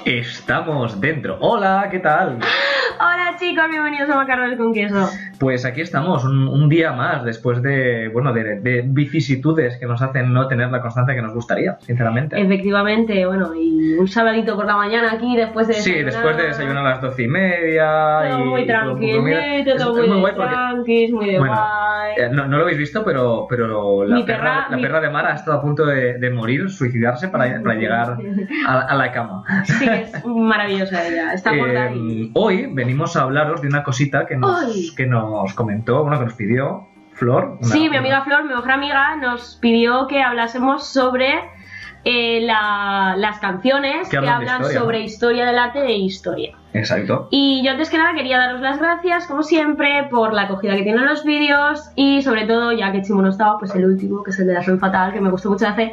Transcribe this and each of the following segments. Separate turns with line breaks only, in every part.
Estamos dentro. Hola, ¿qué tal?
Hola chicos, bienvenidos a Macarrones con Queso.
Pues aquí estamos, un día más después de vicisitudes que nos hacen no tener la constancia que nos gustaría, sinceramente.
Efectivamente, y un sabadito por la mañana aquí después de
desayunar. Sí, después de desayunar a las 12:30.
Todo muy tranquilito, todo muy tranqui, muy de guay.
No lo habéis visto, pero la perra de Mara ha estado a punto de morir, suicidarse para llegar a la cama.
Sí, es maravillosa ella, está por ahí.
Hoy venimos a hablaros de una cosita que nos comentó, que nos pidió Flor.
Mi amiga Flor, mi mejor amiga, nos pidió que hablásemos sobre las canciones que hablan
historia,
sobre historia del arte e historia.
Exacto.
Y yo antes que nada quería daros las gracias, como siempre, por la acogida que tienen los vídeos y sobre todo, ya que Chimo no estaba, pues el último, que es el de la Son Fatal, que me gustó mucho hacer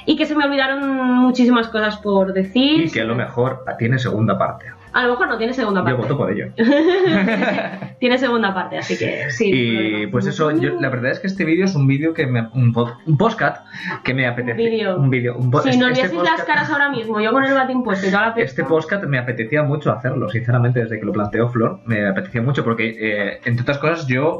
y que se me olvidaron muchísimas cosas por decir.
Y que a lo mejor tiene segunda parte.
A lo mejor no tiene segunda parte.
Yo voto por ello.
Tiene segunda parte, así que sí.
Y pues eso, la verdad es que este vídeo es un vídeo que un podcast que me apetece.
Un vídeo. Si no olvidaseis las caras ahora mismo, yo con el batín puesto y toda la
Este podcast me apetecía mucho hacerlo, sinceramente, desde que lo planteó Flor, me apetecía mucho porque, entre otras cosas, yo...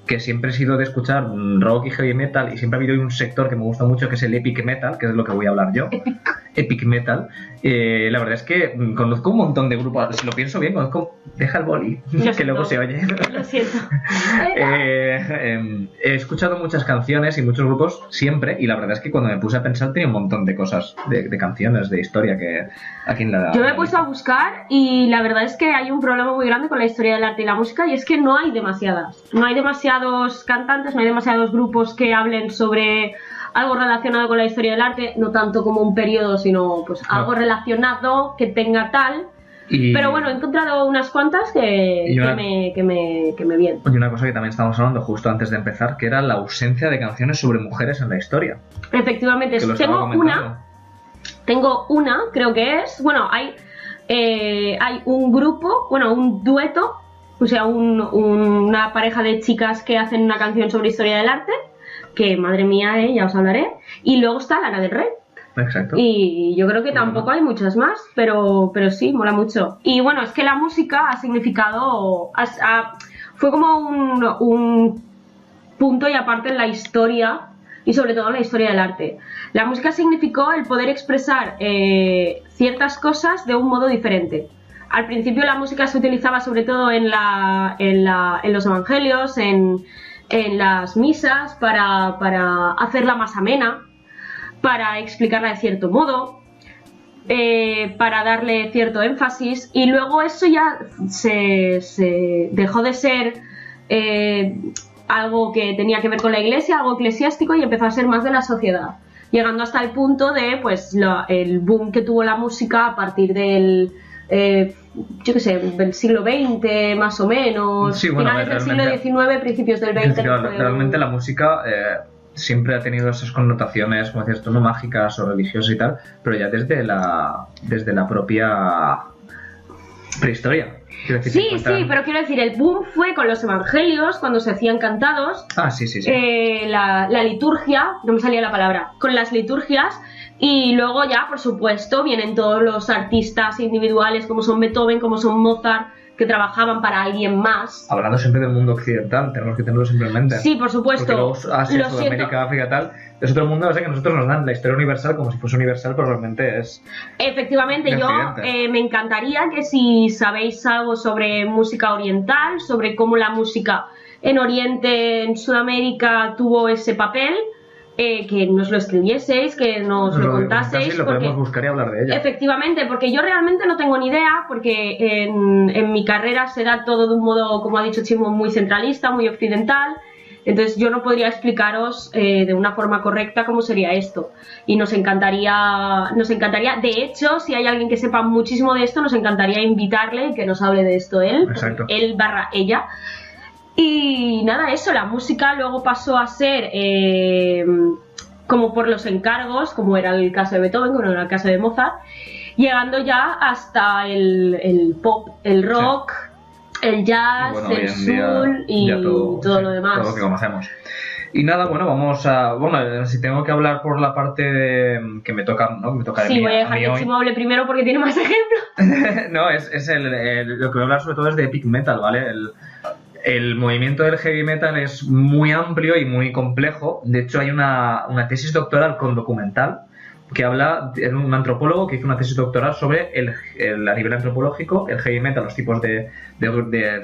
que siempre he sido de escuchar rock y heavy metal y siempre ha habido un sector que me gusta mucho que es el epic metal, que es de lo que voy a hablar yo. Epic metal. La verdad es que conozco un montón de grupos, si lo pienso bien, deja el boli, que luego se oye.
Lo siento.
He escuchado muchas canciones y muchos grupos siempre, y la verdad es que cuando me puse a pensar tenía un montón de cosas, de canciones, de historia que aquí en la...
Yo me he puesto a buscar y la verdad es que hay un problema muy grande con la historia del arte y la música, y es que no hay demasiadas. No hay demasiados cantantes, no hay demasiados grupos que hablen sobre algo relacionado con la historia del arte, no tanto como un periodo, sino pues algo relacionado que tenga tal. Pero bueno, he encontrado unas cuantas que me vienen.
Y una cosa que también estábamos hablando justo antes de empezar, que era la ausencia de canciones sobre mujeres en la historia.
Efectivamente, tengo una, creo que es, hay un grupo, un dueto, o sea, una pareja de chicas que hacen una canción sobre historia del arte, que madre mía, ya os hablaré, y luego está Lana del Rey.
Exacto.
Y yo creo que tampoco hay muchas más, pero sí, mola mucho. Y bueno, es que la música ha significado, fue como un punto y aparte en la historia, y sobre todo en la historia del arte. La música significó el poder expresar ciertas cosas de un modo diferente. Al principio la música se utilizaba sobre todo en los evangelios, en las misas, para hacerla más amena, para explicarla de cierto modo, para darle cierto énfasis, y luego eso ya se dejó de ser algo que tenía que ver con la iglesia, algo eclesiástico, y empezó a ser más de la sociedad, llegando hasta el punto de el boom que tuvo la música a partir del del siglo XX más o menos, finales del siglo XIX, principios del XX.
Realmente la música siempre ha tenido esas connotaciones, como decías tú, no mágicas o religiosas y tal, pero ya desde la propia prehistoria.
Sí, pero quiero decir, el boom fue con los evangelios, cuando se hacían cantados.
Sí.
La liturgia, no me salía la palabra, con las liturgias. Y luego ya, por supuesto, vienen todos los artistas individuales como son Beethoven, como son Mozart, que trabajaban para alguien más.
Hablando siempre del mundo occidental, tenemos que tenerlo simplemente.
Sí, por supuesto.
Porque luego Asia, Sudamérica, África, tal, es otro mundo, que nosotros nos dan la historia universal como si fuese universal, pero realmente es...
Efectivamente, yo me encantaría que si sabéis algo sobre música oriental, sobre cómo la música en Oriente, en Sudamérica, tuvo ese papel... que nos lo escribieseis, que nos lo contaseis.
Lo podemos buscar y hablar de ello.
Efectivamente, porque yo realmente no tengo ni idea, porque en mi carrera se da todo de un modo, como ha dicho Chimo, muy centralista, muy occidental. Entonces yo no podría explicaros de una forma correcta cómo sería esto. Y nos encantaría, de hecho, si hay alguien que sepa muchísimo de esto, nos encantaría invitarle y que nos hable de esto él, ella. Y nada, eso, la música luego pasó a ser como por los encargos, como era el caso de Beethoven, como era el caso de Mozart, llegando ya hasta el pop, el rock, el jazz, el soul y todo lo demás.
Todo lo que conocemos. Y nada, bueno, vamos a... Bueno, si tengo que hablar por la parte que me toca, ¿no? Me toca de
Sí,
mí,
voy a dejar
mí
que
hoy.
Chimo hable primero porque tiene más ejemplos.
No, lo que voy a hablar sobre todo es de epic metal, ¿vale? El movimiento del heavy metal es muy amplio y muy complejo. De hecho, hay una tesis doctoral con documental que habla de un antropólogo que hizo una tesis doctoral sobre a nivel antropológico, el heavy metal, los tipos de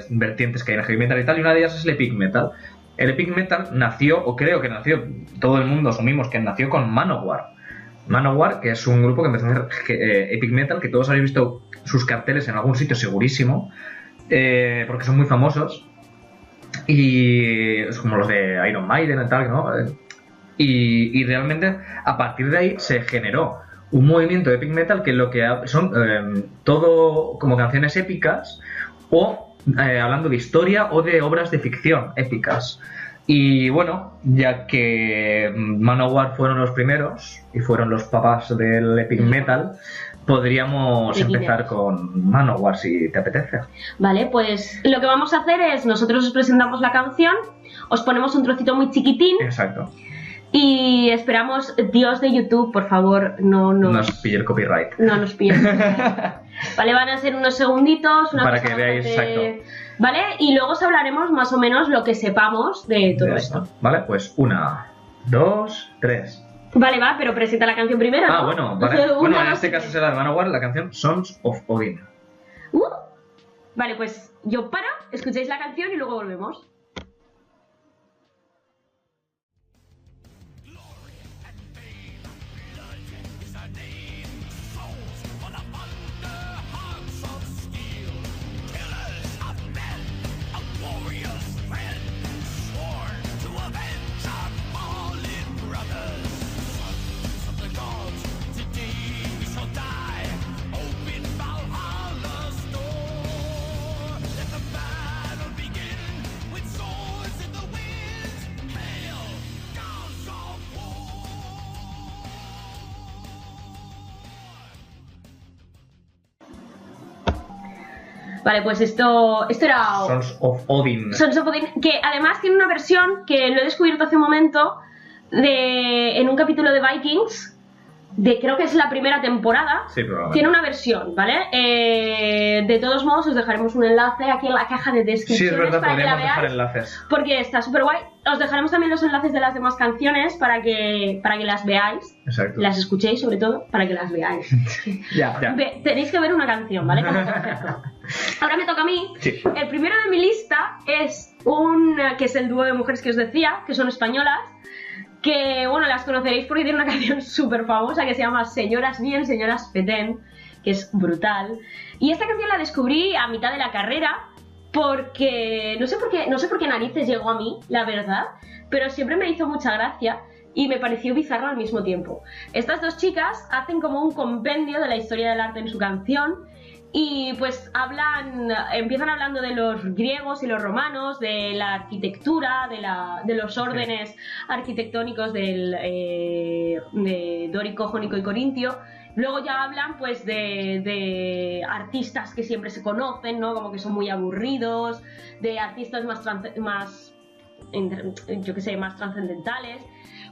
vertientes que hay en el heavy metal y tal, y una de ellas es el epic metal. El epic metal nació, o creo que nació, todo el mundo asumimos que nació con Manowar. Manowar, que es un grupo que empezó a hacer epic metal, que todos habéis visto sus carteles en algún sitio segurísimo, porque son muy famosos. Y es como los de Iron Maiden y tal, ¿no? Y realmente a partir de ahí se generó un movimiento de epic metal que lo que son todo como canciones épicas o hablando de historia o de obras de ficción épicas. Y bueno, ya que Manowar fueron los primeros y fueron los papás del epic metal, podríamos empezar con Manowar si te apetece.
Vale, pues lo que vamos a hacer es, nosotros os presentamos la canción, os ponemos un trocito muy chiquitín.
Exacto.
Y esperamos, Dios de YouTube, por favor, no
nos pille el copyright.
No nos pille el copyright. Vale, van a ser unos segunditos.
Para que veáis, exacto.
Vale, y luego os hablaremos más o menos lo que sepamos de todo esto.
Vale, pues 1, 2, 3.
Vale, va, pero presenta la canción primero, ¿no?
Bueno, vale. Bueno, en este caso será de Manowar la canción Sons of Odin.
Vale, pues yo paro, escucháis la canción y luego volvemos. Vale, pues esto era...
Sons of Odin.
Sons of Odin, que además tiene una versión que lo he descubierto hace un momento en un capítulo de Vikings, creo que es la primera temporada.
Sí, probablemente.
Tiene una versión, ¿vale? De todos modos os dejaremos un enlace aquí en la caja de descripciones.
Sí, es verdad,
para que la
podríamos dejar
veáis,
enlaces.
porque está súper guay. Os dejaremos también los enlaces de las demás canciones para que las veáis.
Exacto.
Las escuchéis, sobre todo, para que las veáis.
Ya.
Tenéis que ver una canción, ¿vale? Como concepto. Ahora me toca a mí.
Sí.
El primero de mi lista es que es el dúo de mujeres que os decía, que son españolas, que, bueno, las conoceréis porque tiene una canción súper famosa que se llama Señoras Bien, Señoras Petén, que es brutal. Y esta canción la descubrí a mitad de la carrera porque no sé por qué narices llegó a mí, la verdad, pero siempre me hizo mucha gracia y me pareció bizarro al mismo tiempo. Estas dos chicas hacen como un compendio de la historia del arte en su canción. Y pues empiezan hablando de los griegos y los romanos, de la arquitectura, de los órdenes arquitectónicos de dórico, jónico y corintio. Luego ya hablan pues de artistas que siempre se conocen, ¿no? Como que son muy aburridos, de artistas más trascendentales.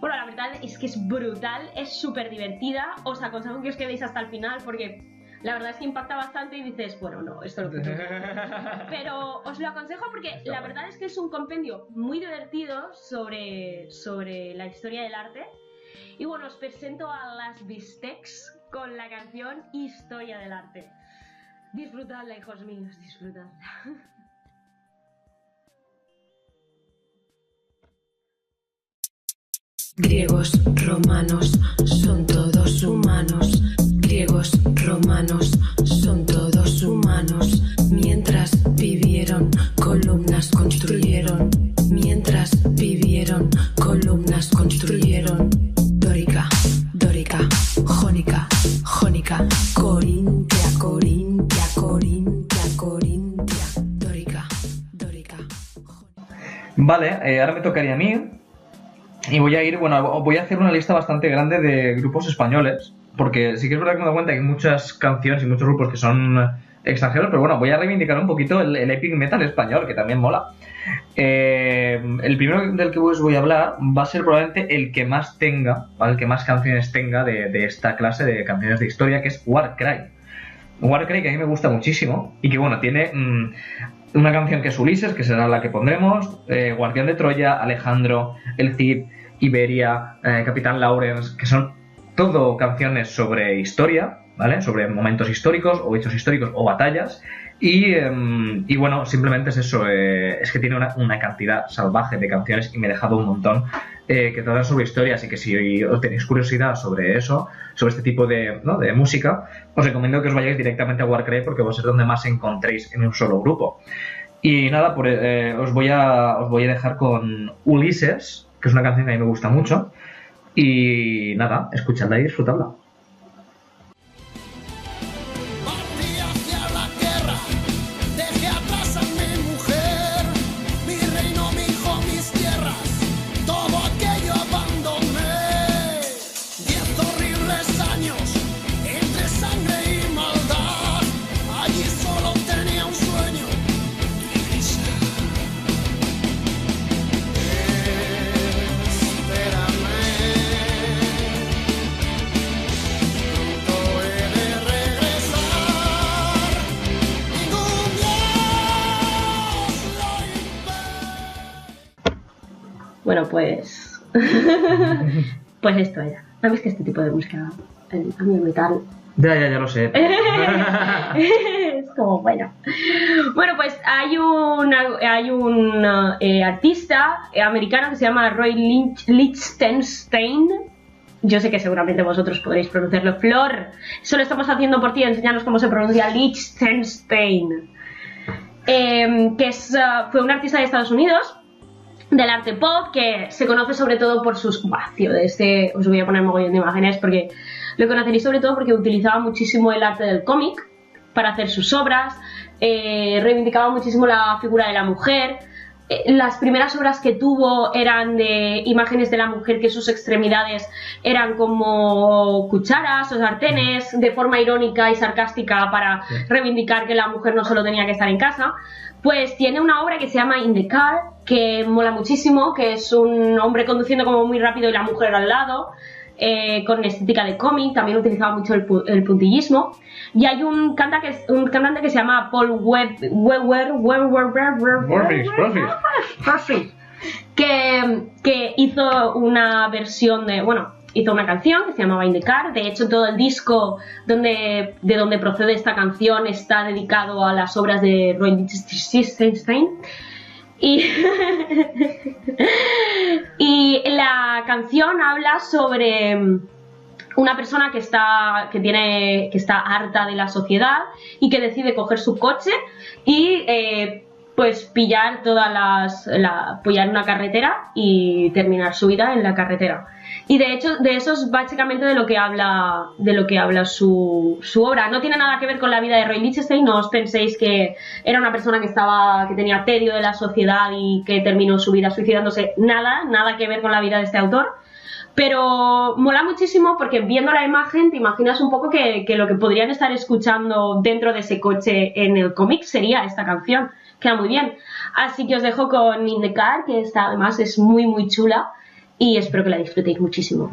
Bueno, la verdad es que es brutal, es súper divertida. Os aconsejo que os quedéis hasta el final porque la verdad es que impacta bastante y dices, bueno, no, esto lo que pero os lo aconsejo porque la verdad es que es un compendio muy divertido sobre la historia del arte. Y bueno, os presento a las Bistecs con la canción Historia del Arte. Disfrutadla, hijos míos, disfrutadla.
Griegos, romanos, son todos humanos. Griegos, romanos, son todos humanos. Mientras vivieron, columnas construyeron. Mientras vivieron, columnas construyeron. Dórica, dórica, jónica, jónica. Corintia, corintia, corintia, corintia. Dórica, dórica, jónica.
Vale, ahora me tocaría a mí. Y voy a hacer una lista bastante grande de grupos españoles, porque sí que es verdad que me doy cuenta que hay muchas canciones y muchos grupos que son extranjeros, pero bueno, voy a reivindicar un poquito el epic metal español, que también mola. El primero del que os voy a hablar va a ser probablemente el que más tenga, ¿vale? El que más canciones tenga de esta clase de canciones de historia, que es Warcry. Warcry, que a mí me gusta muchísimo y que bueno, tiene una canción que es Ulises, que será la que pondremos, Guardián de Troya, Alejandro, El Cid, Iberia, Capitán Lawrence, que son todo canciones sobre historia, ¿vale? Sobre momentos históricos o hechos históricos o batallas. Y bueno, simplemente es eso, es que tiene una cantidad salvaje de canciones y me he dejado un montón que tratan sobre historia, así que si os tenéis curiosidad sobre eso, sobre este tipo de música, os recomiendo que os vayáis directamente a Warcry porque va a ser donde más encontréis en un solo grupo. Y nada, os voy a dejar con Ulises, que es una canción que a mí me gusta mucho, y nada, escuchadla y disfrutadla.
Bueno, pues... pues esto era. ¿Sabes que este tipo de música, a mí el metal...
Ya lo sé.
Es como, bueno. Bueno, pues hay un artista americano que se llama Roy Lichtenstein. Yo sé que seguramente vosotros podréis pronunciarlo. Flor, solo estamos haciendo por ti, enseñarnos cómo se pronuncia Lichtenstein. Fue un artista de Estados Unidos del arte pop, que se conoce sobre todo por sus... os voy a poner mogollón de imágenes porque lo conoceréis sobre todo porque utilizaba muchísimo el arte del cómic para hacer sus obras, reivindicaba muchísimo la figura de la mujer. Las primeras obras que tuvo eran de imágenes de la mujer que sus extremidades eran como cucharas o sartenes, de forma irónica y sarcástica para reivindicar que la mujer no solo tenía que estar en casa. Pues tiene una obra que se llama In the Car, que mola muchísimo, que es un hombre conduciendo como muy rápido y la mujer al lado, con estética de cómic, también utilizaba mucho el puntillismo. Y hay un cantante que se llama Paul Perfect, que hizo una versión hizo una canción que se llamaba In the Car. De hecho, todo el disco de donde procede esta canción está dedicado a las obras de Roy Lichtenstein. Y la canción habla sobre una persona que está harta de la sociedad y que decide coger su coche y pues pillar pillar una carretera y terminar su vida en la carretera. Y de hecho, de eso es básicamente de lo que habla su obra. No tiene nada que ver con la vida de Roy Lichtenstein, no os penséis que era una persona que tenía tedio de la sociedad y que terminó su vida suicidándose. Nada que ver con la vida de este autor. Pero mola muchísimo porque viendo la imagen te imaginas un poco que lo que podrían estar escuchando dentro de ese coche en el cómic sería esta canción. Queda muy bien. Así que os dejo con In the Car, que además es muy muy chula. Y espero que la disfrutéis muchísimo.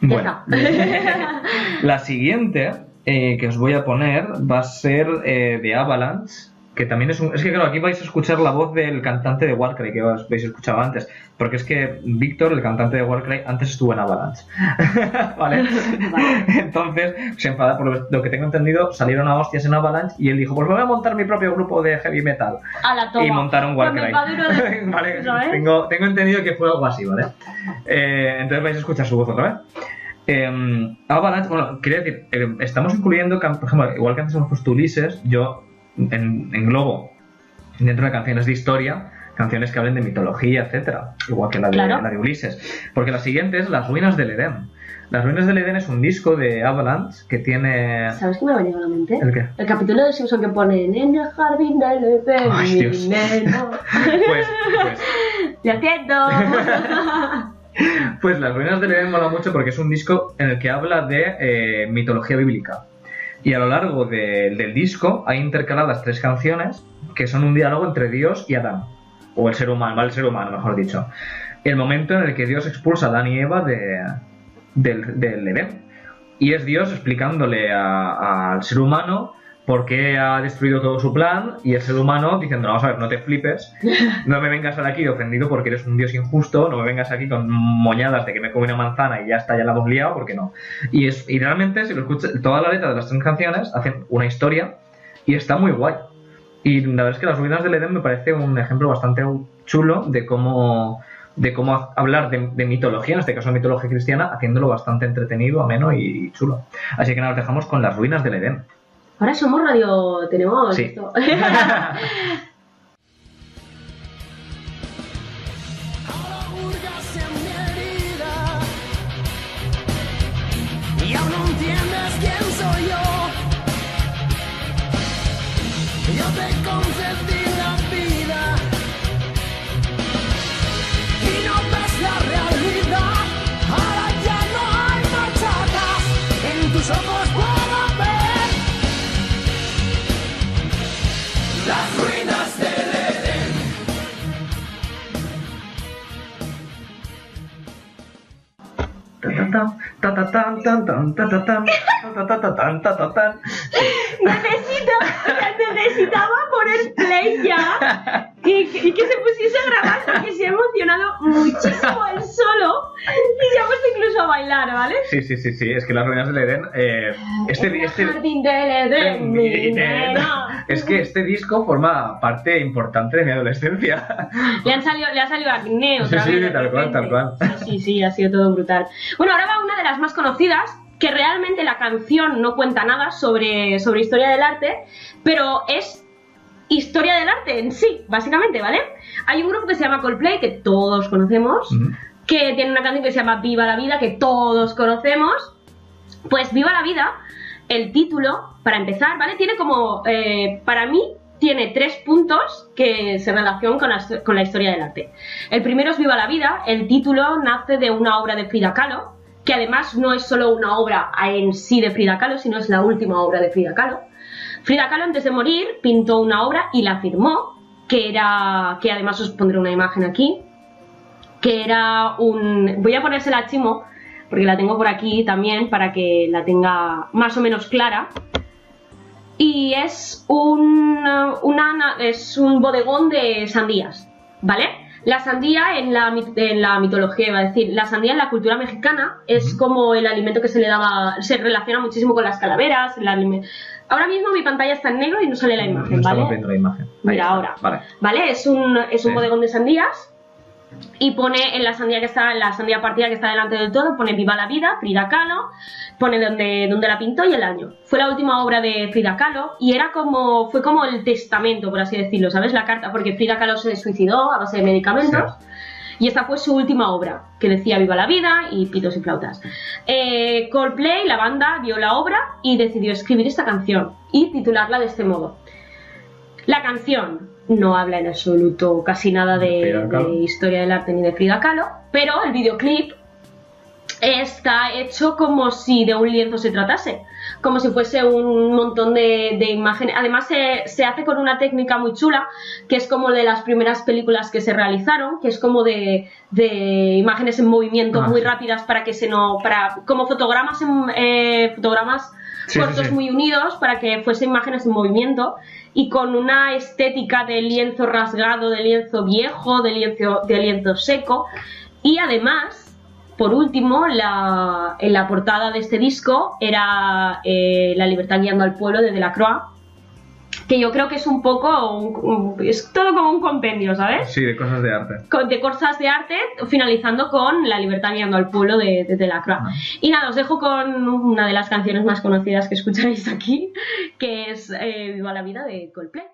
Bueno, la siguiente que os voy a poner va a ser de Avalanche, que también es que claro, aquí vais a escuchar la voz del cantante de Warcry que os habéis escuchado antes, porque es que Víctor, el cantante de Warcry, antes estuvo en Avalanche. ¿Vale? Entonces se enfada, por lo que tengo entendido, salieron a hostias en Avalanche y él dijo, pues voy a montar mi propio grupo de heavy metal.
A la toma.
Y montaron Warcry. Vale, tengo entendido que fue algo así, ¿vale? Entonces vais a escuchar su voz otra vez. Avalanche, bueno, quería decir, estamos incluyendo, por ejemplo, igual que antes hemos puesto Ulises, yo englobo dentro de canciones de historia, canciones que hablen de mitología, etcétera, igual que la de Ulises, porque la siguiente es Las Ruinas del Edén. Las Ruinas del Edén es un disco de Avalanche que tiene...
¿Sabes qué me ha venido a la mente?
¿El qué?
El capítulo de Simpson que ponen en el jardín del Edén.
Ay, Dios. Pues...
¡Lo siento!
Pues Las Ruinas del Edén mola mucho porque es un disco en el que habla de mitología bíblica. Y a lo largo del disco hay intercaladas 3 canciones que son un diálogo entre Dios y Adán. O el ser humano, mejor dicho. El momento en el que Dios expulsa a Adán y Eva del Edén. Y es Dios explicándole al ser humano por qué ha destruido todo su plan, y el ser humano diciendo, vamos a ver, no te flipes, no me vengas ahora aquí ofendido porque eres un Dios injusto, no me vengas aquí con moñadas de que me come una manzana y ya está, ya la hemos liado, porque no. Y realmente, si lo escuchas, toda la letra de las 3 canciones hacen una historia y está muy guay. Y la verdad es que Las Ruinas del Edén me parece un ejemplo bastante chulo de cómo hablar de mitología, en este caso mitología cristiana, haciéndolo bastante entretenido, ameno y chulo. Así que nada, nos dejamos con Las Ruinas del Edén.
Ahora somos radio... tenemos
sí.
Esto.
Y aún no entiendes quién soy yo. Yo te concedí la vida y no ves la realidad. Ahora ya no hay marcha atrás. En tus ojos puedo ver las ruinas del Edén.
Necesitaba poner play ya y que se pusiese a grabar porque se ha emocionado muchísimo él solo y se ha puesto incluso a bailar, ¿vale?
Sí, es que Las Ruinas del Edén
Jardín del Edén, mi nena.
es que este disco forma parte importante de mi adolescencia.
Le ha salido acné otra vez.
Sí, tal cual.
Sí, ha sido todo brutal. Bueno, ahora va una de las más conocidas, que realmente la canción no cuenta nada sobre historia del arte, pero es historia del arte en sí, básicamente, ¿vale? Hay un grupo que se llama Coldplay, que todos conocemos, que tiene una canción que se llama Viva la Vida, que todos conocemos. Pues Viva la Vida, el título, para empezar, ¿vale? Tiene como, para mí, tiene 3 puntos que se relacionan con la historia del arte. El primero es Viva la Vida. El título nace de una obra de Frida Kahlo, que además no es solo una obra en sí de Frida Kahlo, sino es la última obra de Frida Kahlo. Frida Kahlo, antes de morir, pintó una obra y la firmó, que además os pondré una imagen aquí, que era voy a ponérsela a Chimo, porque la tengo por aquí también, para que la tenga más o menos clara. Y es un bodegón de sandías, ¿vale? La sandía en la mitología, iba a decir, la sandía en la cultura mexicana es como el alimento que se le daba, se relaciona muchísimo con las calaveras. Ahora mismo mi pantalla está en negro y no sale la imagen, ¿vale?
Estamos viendo la imagen.
Mira, ahora. Vale, es un bodegón de sandías. Y pone en la sandía partida que está delante del todo, pone Viva la Vida, Frida Kahlo, pone donde la pintó y el año. Fue la última obra de Frida Kahlo y fue como el testamento, por así decirlo, ¿sabes? La carta, porque Frida Kahlo se suicidó a base de medicamentos. Sí. Y esta fue su última obra, que decía Viva la Vida y pitos y flautas. Coldplay, la banda, vio la obra y decidió escribir esta canción y titularla de este modo. La canción no habla en absoluto casi nada de historia del arte ni de Frida Kahlo, pero el videoclip está hecho como si de un lienzo se tratase, como si fuese un montón de imágenes. Además se hace con una técnica muy chula, que es como de las primeras películas que se realizaron, que es como de imágenes en movimiento muy rápidas como fotogramas cortos muy unidos, para que fuese imágenes en movimiento, y con una estética de lienzo rasgado, de lienzo viejo, de lienzo seco. Y además, por último, en la portada de este disco era La libertad guiando al pueblo de Delacroix, que yo creo que es un poco, es todo como un compendio, ¿sabes?
Sí, de cosas de arte.
De cosas de arte, finalizando con La libertad guiando al pueblo de Delacroix. Y nada, os dejo con una de las canciones más conocidas que escucharéis aquí, que es Viva la vida de Coldplay.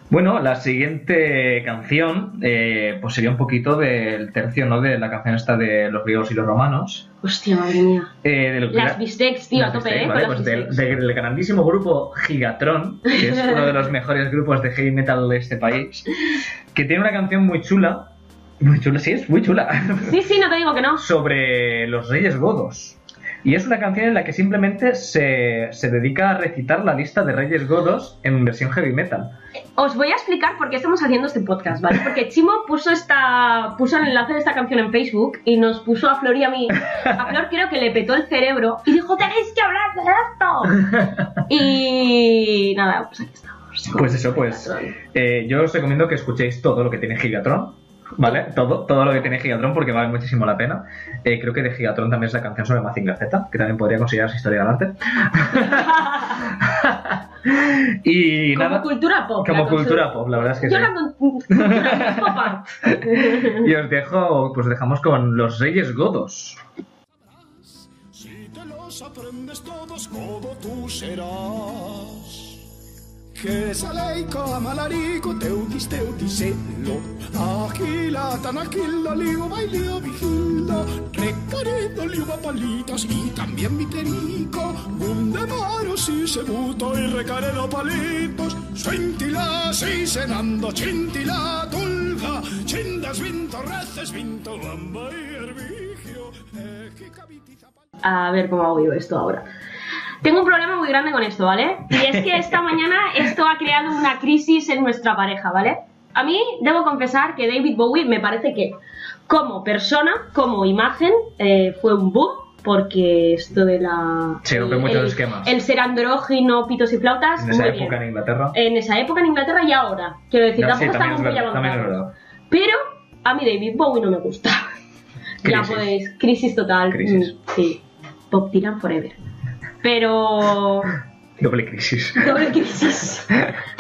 Bueno, la siguiente canción pues sería un poquito del tercio, ¿no? De la canción esta de los griegos y los romanos.
Hostia, madre mía.
De lo que
Las bistecs, tío, a tope,
bistecs,
con
¿vale?
las
Pues
bistecs.
del grandísimo grupo Gigatron, que es uno de los mejores grupos de heavy metal de este país, que tiene una canción muy chula, sí, es muy chula,
Sí, no te digo que no.
sobre los reyes godos. Y es una canción en la que simplemente se dedica a recitar la lista de reyes godos en versión heavy metal.
Os voy a explicar por qué estamos haciendo este podcast, ¿vale? Porque Chimo puso el enlace de esta canción en Facebook y nos puso a Flor y a mí. A Flor creo que le petó el cerebro y dijo, tenéis que hablar de esto. Y nada, pues aquí estamos.
Pues eso, pues yo os recomiendo que escuchéis todo lo que tiene Gigatron. ¿Vale? Todo lo que tiene Gigatron porque vale muchísimo la pena. Creo que de Gigatron también es la canción sobre Mazinger Z, que también podría considerarse historia del arte. Y
como
nada,
cultura pop.
como cultura pop, la verdad es que
yo
sí.
cultura pop art.
Y os dejo, pues dejamos con los reyes godos.
Si te los aprendes todos, godo tú serás. Que saleiko amalariko teutiselo Agila tanakila ligo bailio vigildo Recaredo liuba palitas y también viterico Bundemaros y seguto y recaredo palitos Suintila si cenando chintila tulga Chindas vinto reces vinto bamba y herbigio
A ver cómo hago yo esto ahora. Tengo un problema muy grande con esto, ¿vale? Y es que esta mañana esto ha creado una crisis en nuestra pareja, ¿vale? A mí debo confesar que David Bowie me parece que como persona, como imagen, fue un boom, porque esto de la...
Se rompen muchos esquemas.
El ser andrógino, pitos y flautas,
En esa
muy
época
bien.
en Inglaterra.
En esa época en Inglaterra y ahora. Quiero decir,
No,
tampoco
sí,
estamos muy
también es
avanzados.
verdad.
Pero a mí David Bowie no me gusta. Ya
Crisis.
podéis, crisis total.
Crisis.
Sí, Bob Dylan forever. Pero...
Doble crisis.
Doble crisis.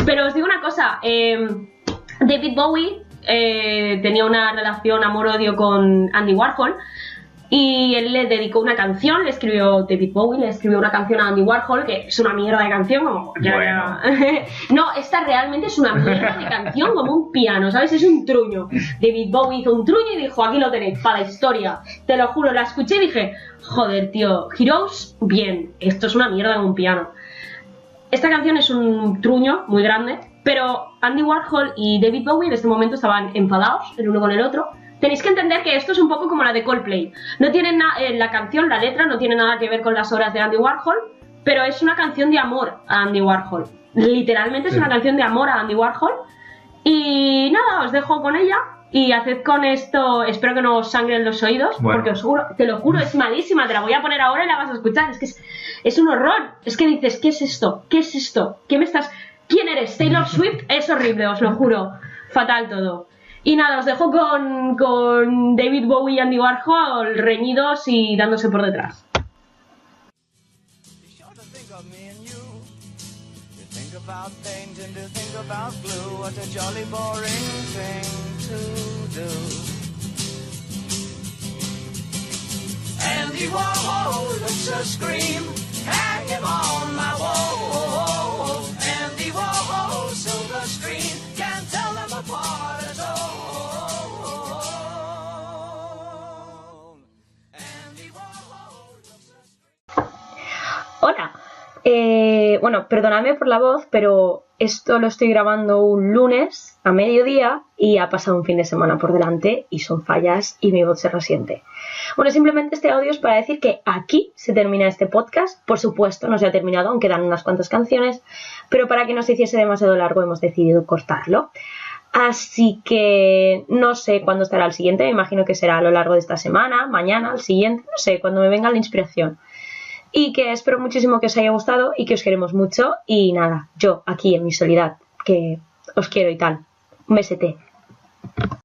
Pero os digo una cosa, David Bowie tenía una relación amor-odio con Andy Warhol y él le dedicó una canción, David Bowie le escribió una canción a Andy Warhol que es una mierda de canción, como...
Bueno.
No, esta realmente es una mierda de canción como un piano, ¿sabes? Es un truño. David Bowie hizo un truño y dijo, aquí lo tenéis, para la historia. Te lo juro, la escuché y dije, joder, tío, Heroes, bien, esto es una mierda como un piano. Esta canción es un truño muy grande, pero Andy Warhol y David Bowie en este momento estaban enfadados el uno con el otro. Tenéis que entender que esto es un poco como la de Coldplay. No tiene la canción, la letra, no tiene nada que ver con las obras de Andy Warhol, pero es una canción de amor a Andy Warhol. Literalmente es una canción de amor a Andy Warhol. Y nada, os dejo con ella y haced con esto, espero que no os sangren los oídos,
Bueno.
porque os juro, te lo juro, es malísima, te la voy a poner ahora y la vas a escuchar. Es que es un horror. Es que dices, ¿qué es esto? ¿Qué es esto? ¿Qué me estás...? ¿Quién eres? ¿Taylor Swift? Es horrible, os lo juro. Fatal todo. Y nada, os dejo con David Bowie y Andy Warhol reñidos y dándose por detrás.
About things and to think about glue, what a jolly boring thing to do. Andy Warhol looks a scream, hang him on my wall. Andy Warhol, silver screen, can't tell them apart at all. Andy Warhol looks a scream.
Hola.
Bueno, perdonadme por la voz, pero esto lo estoy grabando un lunes a mediodía y ha pasado un fin de semana por delante y son fallas y mi voz se resiente. Bueno, simplemente este audio es para decir que aquí se termina este podcast. Por supuesto, no se ha terminado, aún quedan unas cuantas canciones, pero para que no se hiciese demasiado largo hemos decidido cortarlo. Así que no sé cuándo estará el siguiente, me imagino que será a lo largo de esta semana, mañana, el siguiente, no sé, cuando me venga la inspiración. Y que espero muchísimo que os haya gustado y que os queremos mucho. Y nada, yo aquí en mi soledad, que os quiero y tal. Un besete.